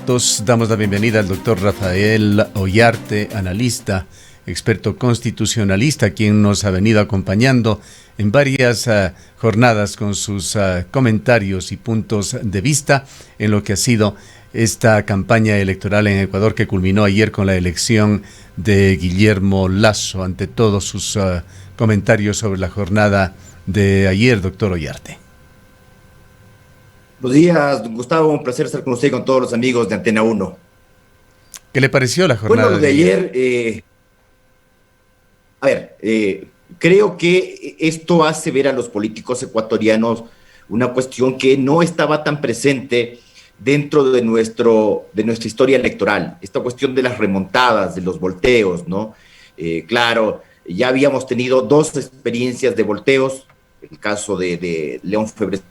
expertos. Damos la bienvenida al doctor Rafael Ollarte, analista, experto constitucionalista, quien nos ha venido acompañando en varias jornadas con sus comentarios y puntos de vista en lo que ha sido esta campaña electoral en Ecuador, que culminó ayer con la elección de Guillermo Lasso. Ante todos sus comentarios sobre la jornada de ayer, doctor Ollarte. Buenos días, Gustavo, un placer estar con usted y con todos los amigos de Antena 1. ¿Qué le pareció la jornada? Bueno, lo de ayer, creo que esto hace ver a los políticos ecuatorianos una cuestión que no estaba tan presente dentro de nuestra historia electoral, esta cuestión de las remontadas, de los volteos, ¿no? Claro, ya habíamos tenido dos experiencias de volteos, el caso de León Febres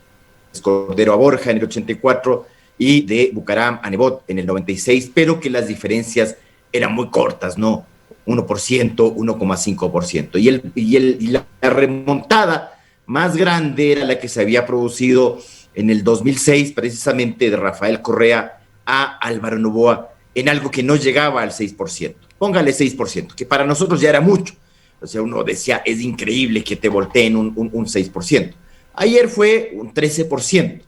Cordero a Borja en el 84 y de Bucaram a Nebot en el 96, pero que las diferencias eran muy cortas, ¿no? 1%, 1,5%. Y la remontada más grande era la que se había producido en el 2006, precisamente de Rafael Correa a Álvaro Noboa, en algo que no llegaba al 6%. Póngale 6%, que para nosotros ya era mucho. O sea, uno decía, es increíble que te volteen un 6%. Ayer fue un 13%,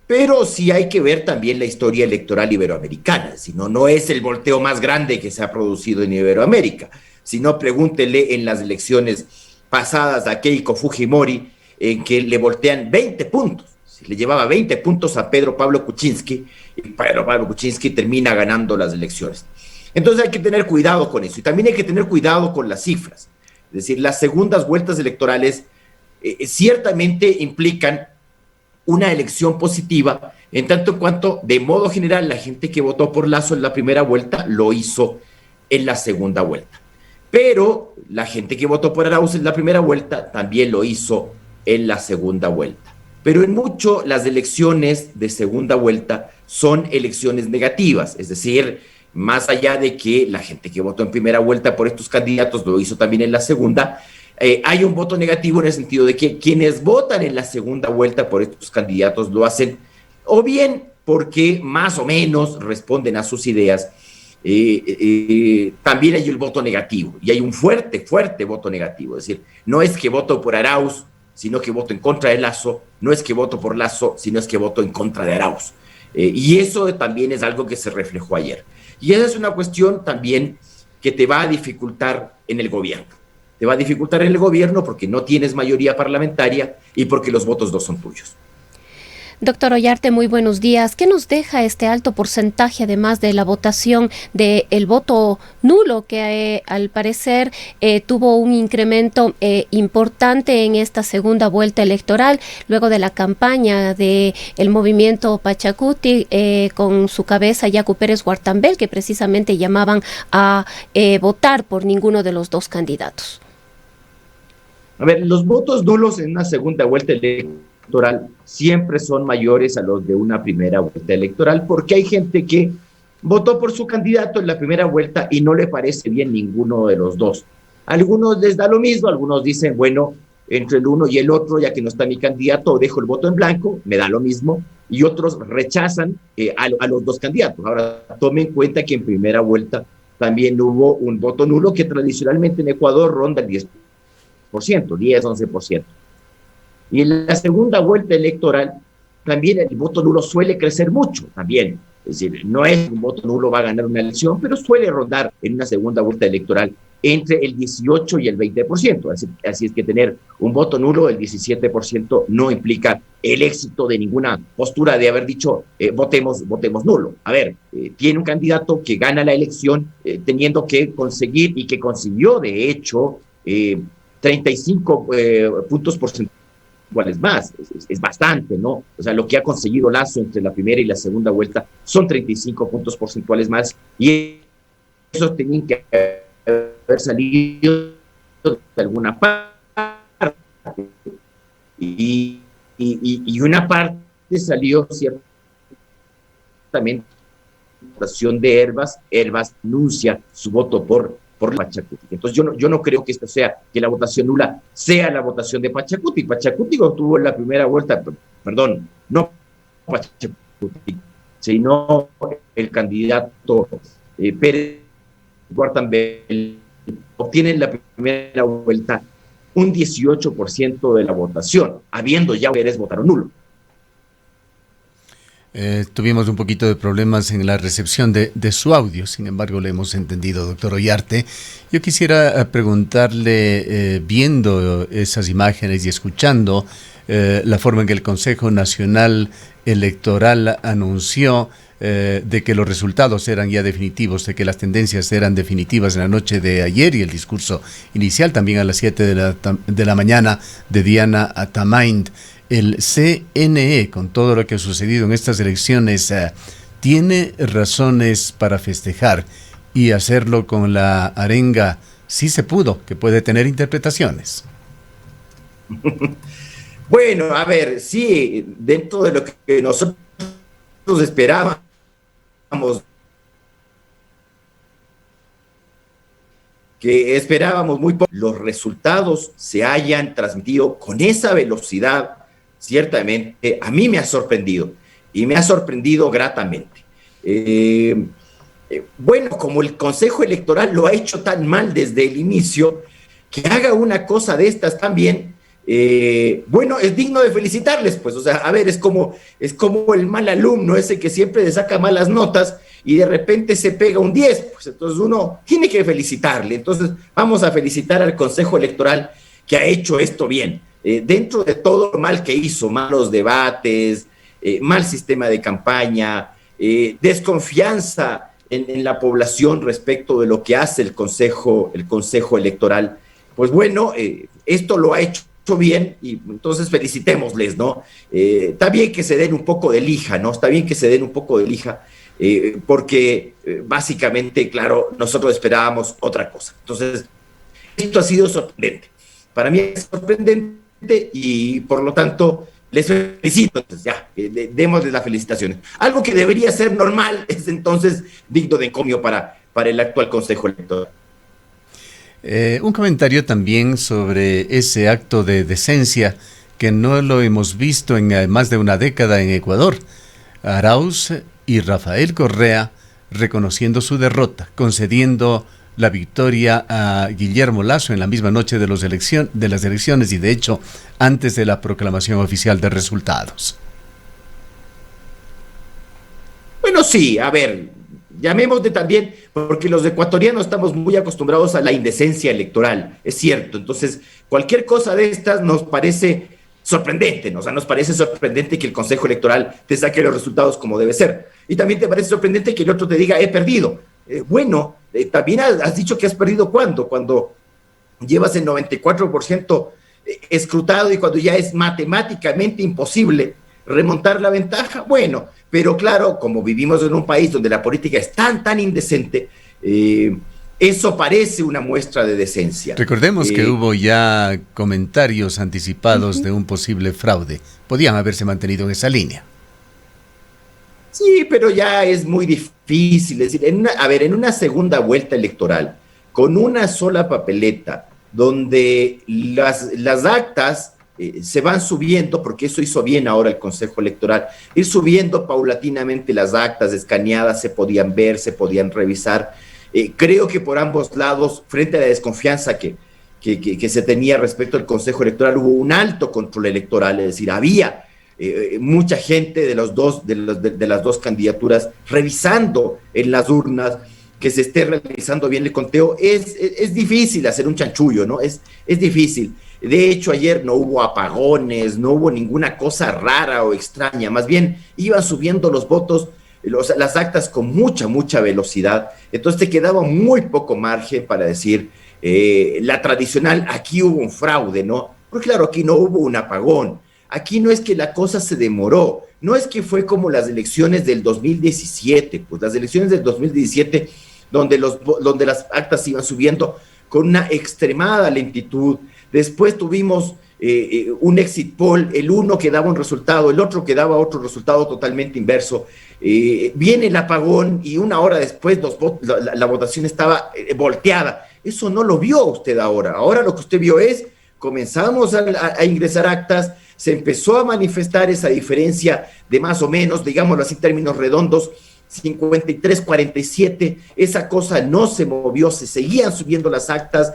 pero sí hay que ver también la historia electoral iberoamericana, si no, no es el volteo más grande que se ha producido en Iberoamérica, si no, pregúntele en las elecciones pasadas a Keiko Fujimori, en que le voltean 20 puntos, le llevaba 20 puntos a Pedro Pablo Kuczynski, y Pedro Pablo Kuczynski termina ganando las elecciones. Entonces hay que tener cuidado con eso, y también hay que tener cuidado con las cifras, es decir, las segundas vueltas electorales ciertamente implican una elección positiva, en tanto en cuanto, de modo general, la gente que votó por Lasso en la primera vuelta lo hizo en la segunda vuelta. Pero la gente que votó por Arauz en la primera vuelta también lo hizo en la segunda vuelta. Pero en mucho las elecciones de segunda vuelta son elecciones negativas, es decir, más allá de que la gente que votó en primera vuelta por estos candidatos lo hizo también en la segunda, hay un voto negativo en el sentido de que quienes votan en la segunda vuelta por estos candidatos lo hacen o bien porque más o menos responden a sus ideas, también hay el voto negativo y hay un fuerte voto negativo, es decir, no es que voto por Arauz, sino que voto en contra de Lasso, no es que voto por Lasso, sino es que voto en contra de Arauz. Y eso también es algo que se reflejó ayer. Y esa es una cuestión también que te va a dificultar en el gobierno. Te va a dificultar en el gobierno porque no tienes mayoría parlamentaria y porque los votos no son tuyos. Doctor Ollarte, muy buenos días. ¿Qué nos deja este alto porcentaje, además de la votación del voto nulo, que al parecer tuvo un incremento importante en esta segunda vuelta electoral, luego de la campaña del movimiento Pachacuti con su cabeza Yacu Pérez Guartambel, que precisamente llamaban a votar por ninguno de los dos candidatos? A ver, los votos nulos en una segunda vuelta electoral siempre son mayores a los de una primera vuelta electoral, porque hay gente que votó por su candidato en la primera vuelta y no le parece bien ninguno de los dos. A algunos les da lo mismo, algunos dicen, bueno, entre el uno y el otro, ya que no está mi candidato, dejo el voto en blanco, me da lo mismo, y otros rechazan a los dos candidatos. Ahora, tomen en cuenta que en primera vuelta también hubo un voto nulo que tradicionalmente en Ecuador ronda el 10-11%. Y en la segunda vuelta electoral también el voto nulo suele crecer mucho también. Es decir, no es un voto nulo va a ganar una elección, pero suele rondar en una segunda vuelta electoral entre el 18 y el 20%. Así es que tener un voto nulo del 17% no implica el éxito de ninguna postura de haber dicho votemos nulo. A ver, tiene un candidato que gana la elección teniendo que conseguir, y que consiguió de hecho 35 puntos porcentuales más, es bastante, ¿no? O sea, lo que ha conseguido Lasso entre la primera y la segunda vuelta son 35 puntos porcentuales más, y esos tenían que haber salido de alguna parte, y una parte salió ciertamente la votación de Herbas anuncia su voto por Pachacuti. Entonces yo no creo que esto sea, que la votación nula sea la votación de Pachacuti. Pachacuti obtuvo en la primera vuelta, perdón, no Pachacuti, sino el candidato Pérez Guartambel obtiene en la primera vuelta un 18% de la votación, habiendo ya mujeres votaron nulo. Tuvimos un poquito de problemas en la recepción de su audio, sin embargo le hemos entendido, doctor Ollarte. Yo quisiera preguntarle, viendo esas imágenes y escuchando la forma en que el Consejo Nacional Electoral anunció de que los resultados eran ya definitivos, de que las tendencias eran definitivas en la noche de ayer, y el discurso inicial también a las 7 de la mañana de Diana Atamaint. El CNE, con todo lo que ha sucedido en estas elecciones, tiene razones para festejar y hacerlo con la arenga "sí se pudo", que puede tener interpretaciones. Bueno, a ver, sí, dentro de lo que nosotros esperábamos, muy poco, los resultados se hayan transmitido con esa velocidad. Ciertamente, a mí me ha sorprendido, y me ha sorprendido gratamente. Bueno, como el Consejo Electoral lo ha hecho tan mal desde el inicio, que haga una cosa de estas también, bueno, es digno de felicitarles, pues. O sea, a ver, es como el mal alumno ese que siempre le saca malas notas y de repente se pega un 10, pues entonces uno tiene que felicitarle. Entonces, vamos a felicitar al Consejo Electoral que ha hecho esto bien. Dentro de todo lo mal que hizo, malos debates, mal sistema de campaña, desconfianza en la población respecto de lo que hace el Consejo Electoral, pues bueno, esto lo ha hecho bien, y entonces felicitémosles, ¿no? Está bien que se den un poco de lija, ¿no? Está bien que se den un poco de lija, porque básicamente, claro, nosotros esperábamos otra cosa. Entonces, esto ha sido sorprendente. Para mí es sorprendente, y por lo tanto les felicito. Entonces ya, démosles las felicitaciones. Algo que debería ser normal es entonces digno de encomio para el actual Consejo Electoral. Un comentario también sobre ese acto de decencia que no lo hemos visto en más de una década en Ecuador. Arauz y Rafael Correa reconociendo su derrota, concediendo la victoria a Guillermo Lasso en la misma noche de las elecciones, y de hecho antes de la proclamación oficial de resultados. Bueno, sí, a ver, llamémosle también, porque los ecuatorianos estamos muy acostumbrados a la indecencia electoral, es cierto. Entonces, cualquier cosa de estas nos parece sorprendente, ¿no? O sea, nos parece sorprendente que el Consejo Electoral te saque los resultados como debe ser. Y también te parece sorprendente que el otro te diga, he perdido. Bueno, también has dicho que has perdido cuando llevas el 94% escrutado, y cuando ya es matemáticamente imposible remontar la ventaja. Bueno, pero claro, como vivimos en un país donde la política es tan indecente, eso parece una muestra de decencia. Recordemos que hubo ya comentarios anticipados de un posible fraude. Podían haberse mantenido en esa línea. Sí, pero ya es muy difícil. Es decir, en una segunda vuelta electoral, con una sola papeleta, donde las actas se van subiendo, porque eso hizo bien ahora el Consejo Electoral, ir subiendo paulatinamente las actas escaneadas, se podían ver, se podían revisar. Creo que por ambos lados, frente a la desconfianza que se tenía respecto al Consejo Electoral, hubo un alto control electoral, es decir, había mucha gente de las dos candidaturas revisando en las urnas que se esté realizando bien el conteo. Es difícil hacer un chanchullo, ¿no? Es difícil. De hecho, ayer no hubo apagones, no hubo ninguna cosa rara o extraña, más bien iban subiendo los votos, las actas con mucha velocidad. Entonces te quedaba muy poco margen para decir la tradicional, aquí hubo un fraude, ¿no? Porque claro, aquí no hubo un apagón. Aquí no es que la cosa se demoró, no es que fue como las elecciones del 2017, pues las elecciones del 2017, donde las actas iban subiendo con una extremada lentitud. Después tuvimos un exit poll, el uno que daba un resultado, el otro que daba otro resultado totalmente inverso. Viene el apagón y una hora después la votación estaba volteada. Eso no lo vio usted ahora. Ahora lo que usted vio es, comenzamos a ingresar actas, se empezó a manifestar esa diferencia de más o menos, digámoslo así, términos redondos, 53-47, esa cosa no se movió, se seguían subiendo las actas,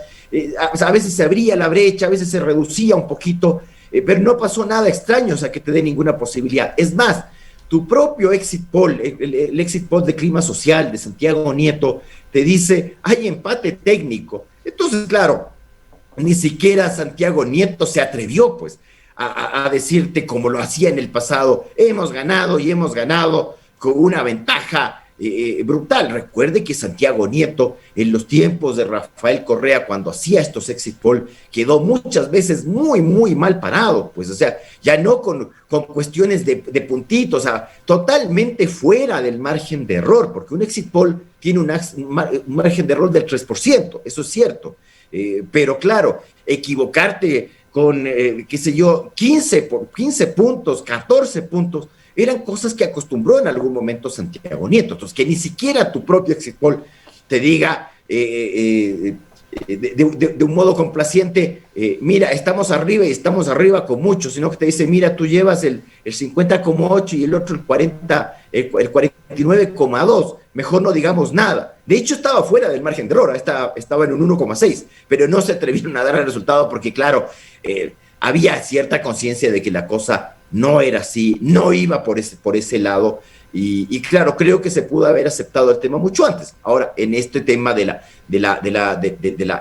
a veces se abría la brecha, a veces se reducía un poquito, pero no pasó nada extraño, o sea, que te dé ninguna posibilidad. Es más, tu propio exit poll, el exit poll de clima social de Santiago Nieto, te dice, hay empate técnico. Entonces, claro, ni siquiera Santiago Nieto se atrevió, pues, a decirte como lo hacía en el pasado, hemos ganado y hemos ganado con una ventaja brutal. Recuerde que Santiago Nieto, en los tiempos de Rafael Correa, cuando hacía estos exit poll, quedó muchas veces muy, muy mal parado, pues, o sea, ya no con cuestiones de puntitos, o sea, totalmente fuera del margen de error, porque un exit poll tiene un margen de error del 3%, eso es cierto, pero claro, equivocarte con, qué sé yo, 15 puntos, 14 puntos, eran cosas que acostumbró en algún momento Santiago Nieto. Entonces, que ni siquiera tu propio exit poll te diga de un modo complaciente, mira, estamos arriba y estamos arriba con mucho, sino que te dice, mira, tú llevas el 50,8 y el otro el 49,2, mejor no digamos nada. De hecho, estaba fuera del margen de error, estaba en un 1,6, pero no se atrevieron a dar el resultado porque, claro, había cierta conciencia de que la cosa no era así, no iba por ese lado, y claro, creo que se pudo haber aceptado el tema mucho antes. Ahora, en este tema de la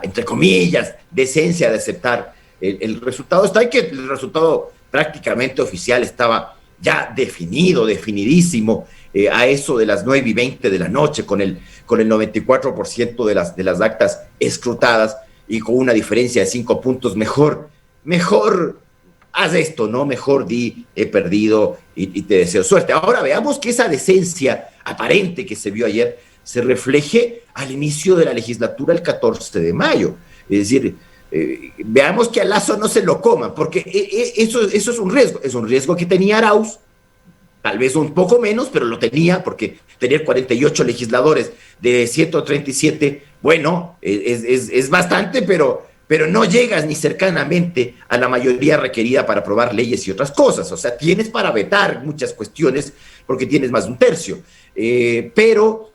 entre comillas, decencia de aceptar el resultado, está en que el resultado prácticamente oficial estaba ya definidísimo, a eso de las 9:20 de la noche, con el 94% de las actas escrutadas, y con una diferencia de 5 puntos. Mejor haz esto, ¿no? Mejor di, he perdido y te deseo suerte. Ahora veamos que esa decencia aparente que se vio ayer se refleje al inicio de la legislatura el 14 de mayo. Es decir, veamos que a Lazo no se lo coman, porque eso es un riesgo que tenía Arauz, tal vez un poco menos, pero lo tenía, porque tener 48 legisladores de 137, bueno, es bastante, pero no llegas ni cercanamente a la mayoría requerida para aprobar leyes y otras cosas. O sea, tienes para vetar muchas cuestiones porque tienes más de un tercio. Pero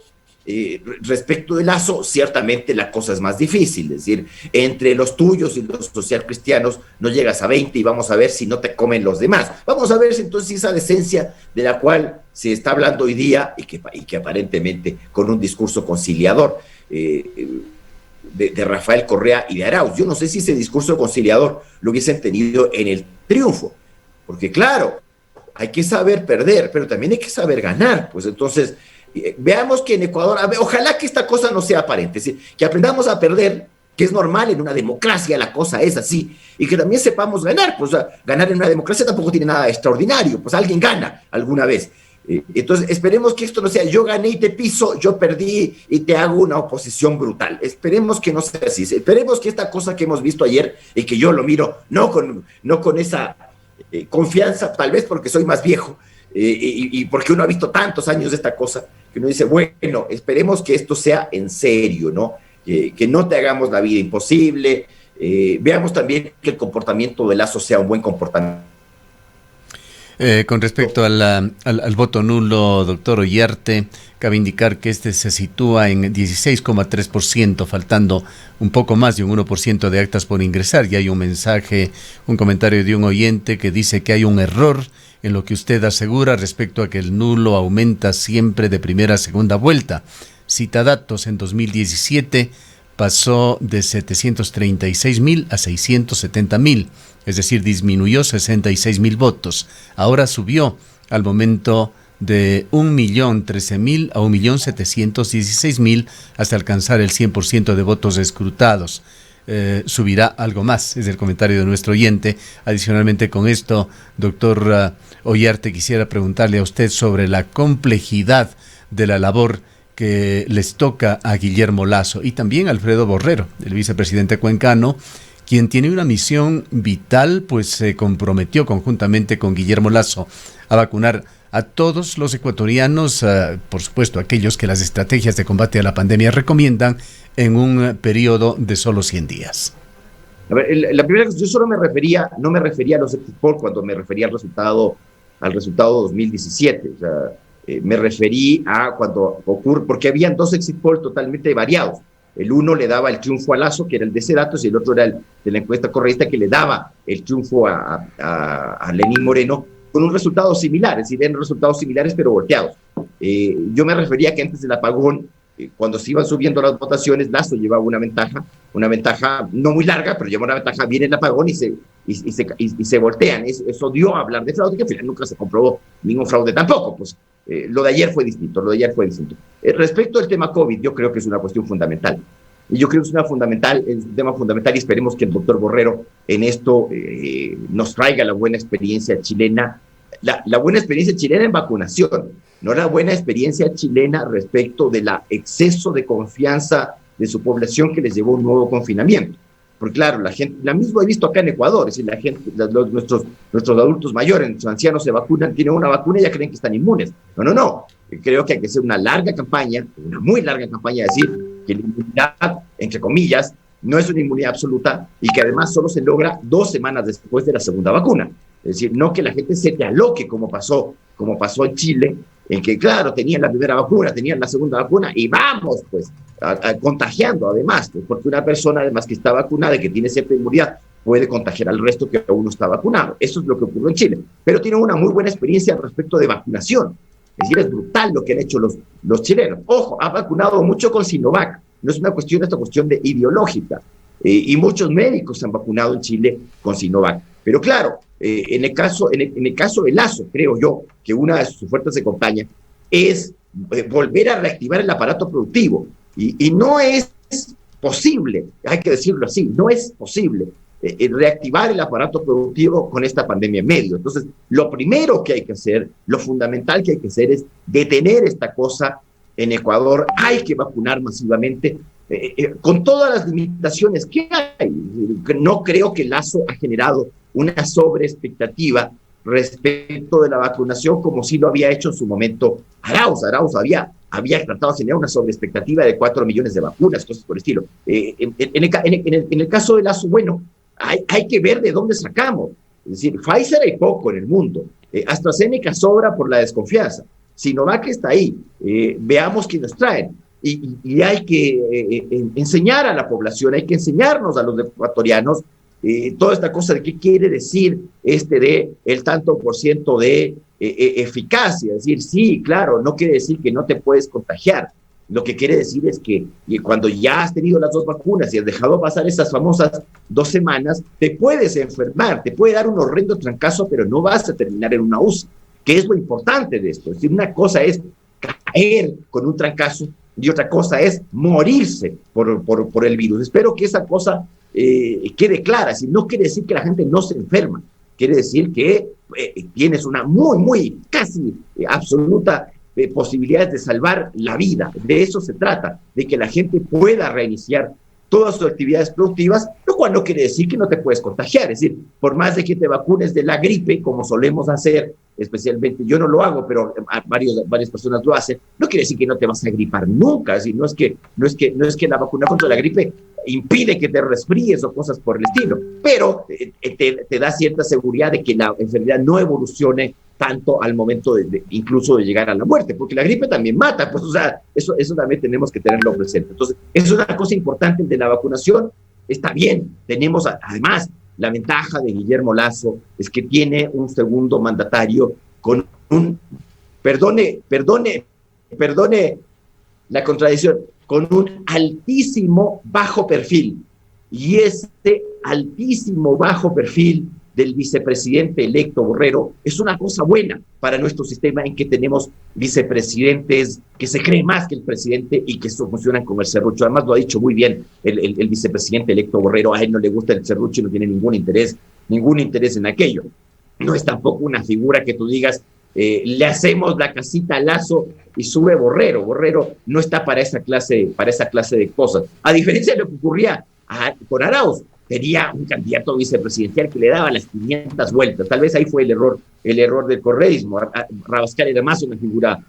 respecto de Lazo, ciertamente la cosa es más difícil. Es decir, entre los tuyos y los socialcristianos no llegas a 20 y vamos a ver si no te comen los demás. Vamos a ver si entonces esa decencia de la cual se está hablando hoy día y que aparentemente con un discurso conciliador de Rafael Correa y de Arauz. Yo no sé si ese discurso conciliador lo hubiesen tenido en el triunfo, porque claro, hay que saber perder, pero también hay que saber ganar. Pues entonces, veamos que en Ecuador, ojalá que esta cosa no sea aparente, ¿sí? Que aprendamos a perder, que es normal en una democracia, la cosa es así, y que también sepamos ganar. Pues ganar en una democracia tampoco tiene nada extraordinario, pues alguien gana alguna vez. Entonces, esperemos que esto no sea yo gané y te piso, yo perdí y te hago una oposición brutal. Esperemos que no sea así. Esperemos que esta cosa que hemos visto ayer, y que yo lo miro no con esa confianza, tal vez porque soy más viejo y porque uno ha visto tantos años de esta cosa, que uno dice, bueno, esperemos que esto sea en serio, ¿no? Que no te hagamos la vida imposible. Veamos también que el comportamiento de Lazo sea un buen comportamiento. Con respecto al voto nulo, doctor Ollarte, cabe indicar que este se sitúa en 16,3%, faltando un poco más de un 1% de actas por ingresar. Y hay un mensaje, un comentario de un oyente que dice que hay un error en lo que usted asegura respecto a que el nulo aumenta siempre de primera a segunda vuelta. Cita datos: en 2017 pasó de 736,000 a 670,000. Es decir, disminuyó 66,000 votos. Ahora subió al momento de 1,013,000 a 1,716,000 hasta alcanzar el 100% de votos escrutados. Subirá algo más, es el comentario de nuestro oyente. Adicionalmente, con esto, doctor Ollarte, quisiera preguntarle a usted sobre la complejidad de la labor que les toca a Guillermo Lasso y también a Alfredo Borrero, el vicepresidente cuencano, quien tiene una misión vital, pues se comprometió conjuntamente con Guillermo Lasso a vacunar a todos los ecuatorianos, por supuesto aquellos que las estrategias de combate a la pandemia recomiendan, en un periodo de solo 100 días. A ver, la primera cosa, yo solo no me refería a los exit polls cuando me refería al resultado 2017. O sea, me referí a cuando ocurre, porque habían dos exit polls totalmente variados. El uno le daba el triunfo a Lasso, que era el de ese datos, y el otro era el de la encuesta correísta, que le daba el triunfo a Lenín Moreno, con un resultado similar, es decir, eran resultados similares pero volteados. Yo me refería que antes del apagón, cuando se iban subiendo las votaciones, Lasso llevaba una ventaja no muy larga, pero llevaba una ventaja, viene el apagón y se voltean. Eso dio a hablar de fraude, que al final nunca se comprobó ningún fraude tampoco. Pues lo de ayer fue distinto, respecto al tema COVID, yo creo que es una cuestión fundamental. Y yo creo que es un tema fundamental y esperemos que el doctor Borrero en esto nos traiga la buena experiencia chilena, la buena experiencia chilena en vacunación, no la buena experiencia chilena respecto del exceso de confianza de su población que les llevó a un nuevo confinamiento. Porque claro, la gente, la misma he visto acá en Ecuador, es decir, la gente, nuestros adultos mayores, nuestros ancianos se vacunan, tienen una vacuna y ya creen que están inmunes. No. Creo que hay que hacer una muy larga campaña, de decir que la inmunidad, entre comillas, no es una inmunidad absoluta y que además solo se logra 2 semanas después de la segunda vacuna. Es decir, no que la gente se te aloque como pasó en Chile, en que, claro, tenían la primera vacuna, tenían la segunda vacuna y vamos, pues, contagiando además, pues, porque una persona además que está vacunada y que tiene cierta inmunidad puede contagiar al resto que aún no está vacunado. Eso es lo que ocurrió en Chile. Pero tienen una muy buena experiencia respecto de vacunación. Es decir, es brutal lo que han hecho los chilenos. Ojo, han vacunado mucho con Sinovac. No es una cuestión, esta cuestión de ideológica. Y muchos médicos se han vacunado en Chile con Sinovac. Pero claro, en el caso de Lasso, creo yo, que una de sus fuerzas de campaña es volver a reactivar el aparato productivo. Y no es posible, hay que decirlo así, no es posible reactivar el aparato productivo con esta pandemia en medio. Entonces, lo primero que hay que hacer, lo fundamental que hay que hacer es detener esta cosa en Ecuador. Hay que vacunar masivamente, con todas las limitaciones que hay. No creo que Lasso ha generado una sobreexpectativa respecto de la vacunación como sí lo había hecho en su momento Arauz. Arauz había tratado de generar una sobreexpectativa de 4 millones de vacunas, cosas por el estilo. En el caso de Lasso, bueno, hay que ver de dónde sacamos. Es decir, Pfizer hay poco en el mundo. AstraZeneca sobra por la desconfianza. Sinovac está ahí. Veamos qué nos traen. Y hay que enseñar a la población, hay que enseñarnos a los ecuatorianos toda esta cosa de qué quiere decir de el tanto por ciento de eficacia. Es decir, sí, claro, no quiere decir que no te puedes contagiar. Lo que quiere decir es que cuando ya has tenido las 2 vacunas y has dejado pasar esas famosas 2 semanas, te puedes enfermar, te puede dar un horrendo trancazo, pero no vas a terminar en una UCI, que es lo importante de esto. Es decir, una cosa es caer con un trancazo y otra cosa es morirse por el virus. Espero que esa cosa quede clara. Si no quiere decir que la gente no se enferma, quiere decir que tienes una muy, casi absoluta posibilidades de salvar la vida. De eso se trata, de que la gente pueda reiniciar todas sus actividades productivas, lo cual no quiere decir que no te puedes contagiar. Es decir, por más de que te vacunes de la gripe, como solemos hacer, especialmente, yo no lo hago, pero varias personas lo hacen, no quiere decir que no te vas a gripar nunca. Es decir, no es que la vacuna contra la gripe impide que te resfríes o cosas por el estilo, pero te da cierta seguridad de que la enfermedad no evolucione tanto al momento incluso de llegar a la muerte, porque la gripe también mata, pues, o sea, eso también tenemos que tenerlo presente. Entonces, es una cosa importante de la vacunación. Está bien, tenemos además la ventaja de Guillermo Lasso, es que tiene un segundo mandatario con perdone la contradicción, con un altísimo bajo perfil, y este altísimo bajo perfil del vicepresidente electo Borrero es una cosa buena para nuestro sistema, en que tenemos vicepresidentes que se creen más que el presidente y que funcionan como el serrucho. Además lo ha dicho muy bien el vicepresidente electo Borrero. A él no le gusta el serrucho y no tiene ningún interés en aquello. No es tampoco una figura que tú digas, le hacemos la casita a Lasso y sube Borrero. Borrero no está para esa clase de cosas. A diferencia de lo que ocurría con Arauz, tenía un candidato vicepresidencial que le daba las 500 vueltas. Tal vez ahí fue el error del correísmo. Rabascal era más una figura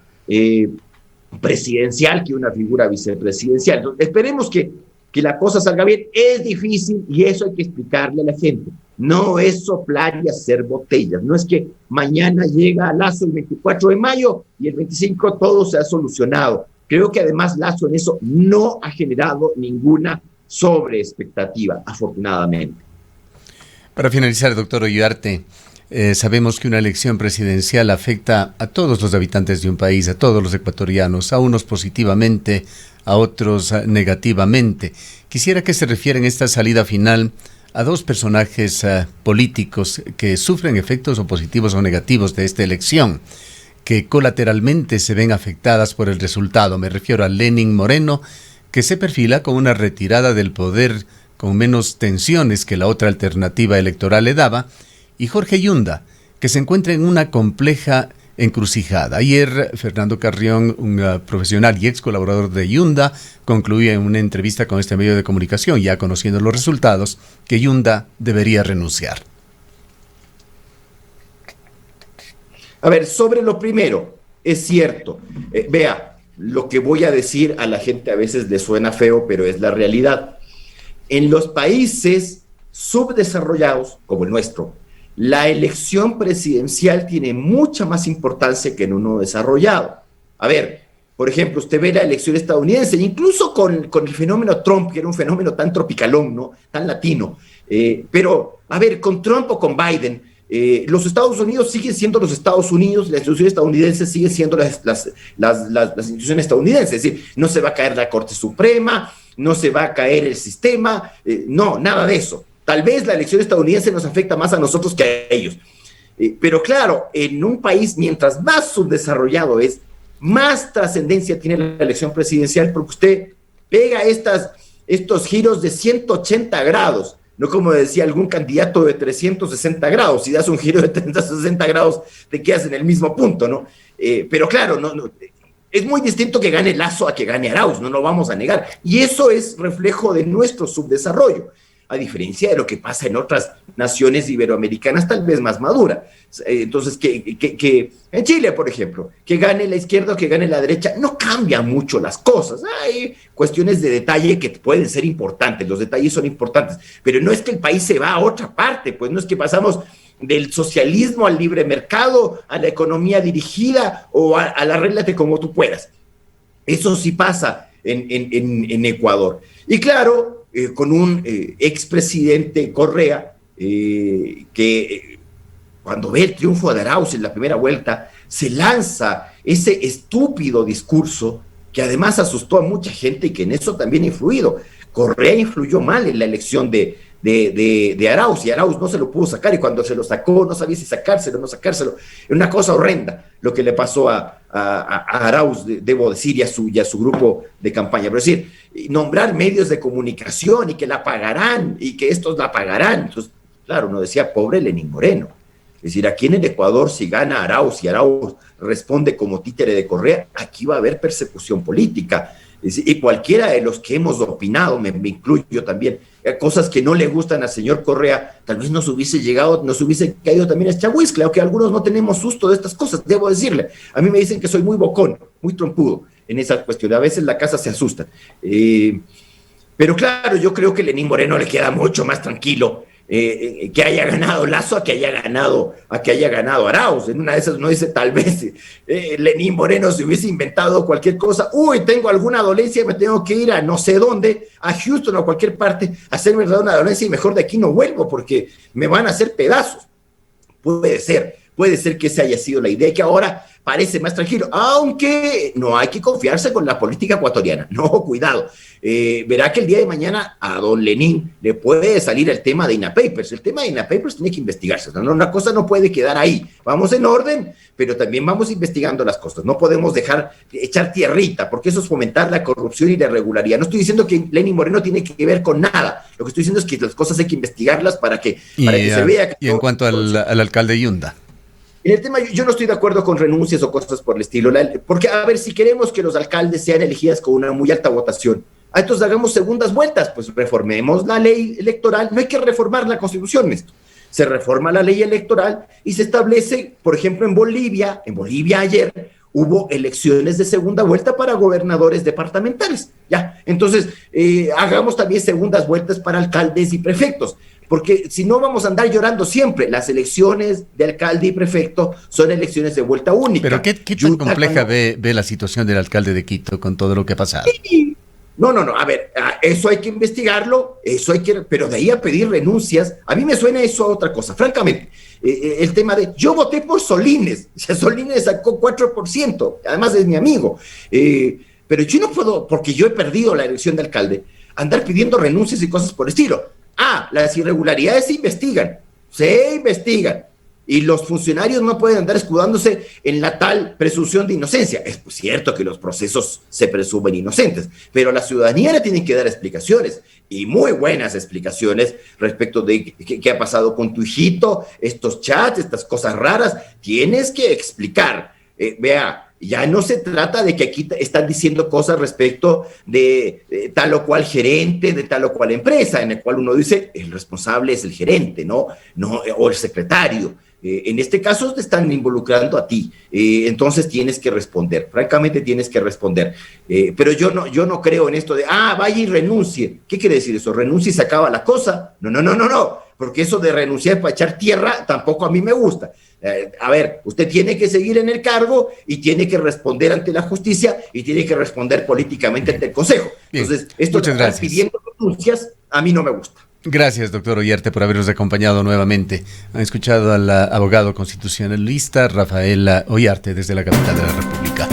presidencial que una figura vicepresidencial. Entonces, esperemos que que la cosa salga bien, es difícil y eso hay que explicarle a la gente. No es soplar y hacer botellas, no es que mañana llega Lazo el 24 de mayo y el 25 todo se ha solucionado. Creo que además Lazo en eso no ha generado ninguna sobreexpectativa, afortunadamente. Para finalizar, doctor Uriarte, sabemos que una elección presidencial afecta a todos los habitantes de un país, a todos los ecuatorianos, a unos positivamente, a otros negativamente. Quisiera que se refiera en esta salida final a dos personajes políticos que sufren efectos o positivos o negativos de esta elección, que colateralmente se ven afectadas por el resultado. Me refiero a Lenín Moreno, que se perfila con una retirada del poder con menos tensiones que la otra alternativa electoral le daba, y Jorge Yunda, que se encuentra en una compleja encrucijada. Ayer, Fernando Carrión, un profesional y ex colaborador de Yunda, concluía en una entrevista con este medio de comunicación, ya conociendo los resultados, que Yunda debería renunciar. A ver, sobre lo primero, es cierto. Vea, lo que voy a decir a la gente a veces le suena feo, pero es la realidad. En los países subdesarrollados, como el nuestro, la elección presidencial tiene mucha más importancia que en uno desarrollado. A ver, por ejemplo, usted ve la elección estadounidense, incluso con el fenómeno Trump, que era un fenómeno tan tropicalón, ¿no? Tan latino. Pero, a ver, con Trump o con Biden, los Estados Unidos siguen siendo los Estados Unidos, las instituciones estadounidenses siguen siendo las instituciones estadounidenses. Es decir, no se va a caer la Corte Suprema, no se va a caer el sistema, no, nada de eso. Tal vez la elección estadounidense nos afecta más a nosotros que a ellos. Pero claro, en un país, mientras más subdesarrollado es, más trascendencia tiene la elección presidencial, porque usted pega estos giros de 180 grados, no como decía algún candidato de 360 grados. Si das un giro de 360 grados, te quedas en el mismo punto, ¿no? Pero claro, no, es muy distinto que gane Lazo a que gane Arauz, no lo vamos a negar. Y eso es reflejo de nuestro subdesarrollo, a diferencia de lo que pasa en otras naciones iberoamericanas tal vez más maduras. Entonces, que en Chile, por ejemplo, que gane la izquierda o que gane la derecha, no cambia mucho las cosas. Hay cuestiones de detalle que pueden ser importantes, los detalles son importantes, pero no es que el país se va a otra parte, pues no es que pasamos del socialismo al libre mercado, a la economía dirigida o a la arréglate como tú puedas. Eso sí pasa en Ecuador. Y claro, con un expresidente Correa, que cuando ve el triunfo de Arauz en la primera vuelta, se lanza ese estúpido discurso que además asustó a mucha gente y que en eso también ha influido. Correa influyó mal en la elección de Arauz, y Arauz no se lo pudo sacar, y cuando se lo sacó no sabía si sacárselo o no sacárselo. Es una cosa horrenda lo que le pasó a Arauz, debo decir, y a su grupo de campaña. Pero es decir, nombrar medios de comunicación y que la pagarán, y que estos la pagarán. Entonces, claro, uno decía, pobre Lenín Moreno. Es decir, aquí en el Ecuador, si gana Arauz y Arauz responde como títere de Correa, aquí va a haber persecución política. Y cualquiera de los que hemos opinado, me incluyo también, cosas que no le gustan al señor Correa, tal vez nos hubiese caído también este chahuizcle, aunque algunos no tenemos susto de estas cosas, debo decirle. A mí me dicen que soy muy bocón, muy trompudo en esa cuestión, a veces la casa se asusta. Pero claro, yo creo que Lenín Moreno le queda mucho más tranquilo que haya ganado Lazo a que haya ganado Arauz. En una de esas uno dice, tal vez Lenín Moreno se hubiese inventado cualquier cosa. Uy, tengo alguna dolencia, me tengo que ir a no sé dónde, a Houston o a cualquier parte, a hacerme una dolencia y mejor de aquí no vuelvo porque me van a hacer pedazos. Puede ser que esa haya sido la idea, que ahora parece más tranquilo, aunque no hay que confiarse con la política ecuatoriana. No, cuidado. Verá que el día de mañana a don Lenín le puede salir el tema de INA Papers. El tema de INA Papers tiene que investigarse. ¿No? Una cosa no puede quedar ahí. Vamos en orden, pero también vamos investigando las cosas. No podemos echar tierrita, porque eso es fomentar la corrupción y la irregularidad. No estoy diciendo que Lenín Moreno tiene que ver con nada. Lo que estoy diciendo es que las cosas hay que investigarlas para que se vea. Y en cuanto al alcalde Yunda. En el tema, yo no estoy de acuerdo con renuncias o cosas por el estilo, porque, a ver, si queremos que los alcaldes sean elegidos con una muy alta votación, entonces hagamos segundas vueltas, pues reformemos la ley electoral. No hay que reformar la Constitución, esto. Se reforma la ley electoral y se establece, por ejemplo, en Bolivia ayer, hubo elecciones de segunda vuelta para gobernadores departamentales, ¿ya? Entonces, hagamos también segundas vueltas para alcaldes y prefectos, porque si no vamos a andar llorando siempre. Las elecciones de alcalde y prefecto son elecciones de vuelta única. Pero ¿qué tan compleja ve la situación del alcalde de Quito con todo lo que ha pasado? Sí. No, a ver, eso hay que investigarlo, pero de ahí a pedir renuncias, a mí me suena eso a otra cosa, francamente. El tema de, yo voté por Solines, o sea, Solines sacó 4%, además es mi amigo, pero yo no puedo, porque yo he perdido la elección de alcalde, andar pidiendo renuncias y cosas por el estilo. Las irregularidades se investigan, y los funcionarios no pueden andar escudándose en la tal presunción de inocencia. Es cierto que los procesos se presumen inocentes, pero la ciudadanía le tiene que dar explicaciones, y muy buenas explicaciones, respecto de qué ha pasado con tu hijito, estos chats, estas cosas raras. Tienes que explicar. Vea, ya no se trata de que aquí están diciendo cosas respecto de tal o cual gerente, de tal o cual empresa, en el cual uno dice, el responsable es el gerente, no o el secretario. En este caso te están involucrando a ti, entonces tienes que responder, francamente tienes que responder. Pero yo no creo en esto de, vaya y renuncie. ¿Qué quiere decir eso? ¿Renuncie y se acaba la cosa? No, porque eso de renunciar para echar tierra tampoco a mí me gusta. A ver, usted tiene que seguir en el cargo y tiene que responder ante la justicia y tiene que responder políticamente ante el Consejo. Entonces, esto de estar pidiendo renuncias a mí no me gusta. Gracias, doctor Ollarte, por habernos acompañado nuevamente. Han escuchado al abogado constitucionalista Rafael Ollarte desde la capital de la República.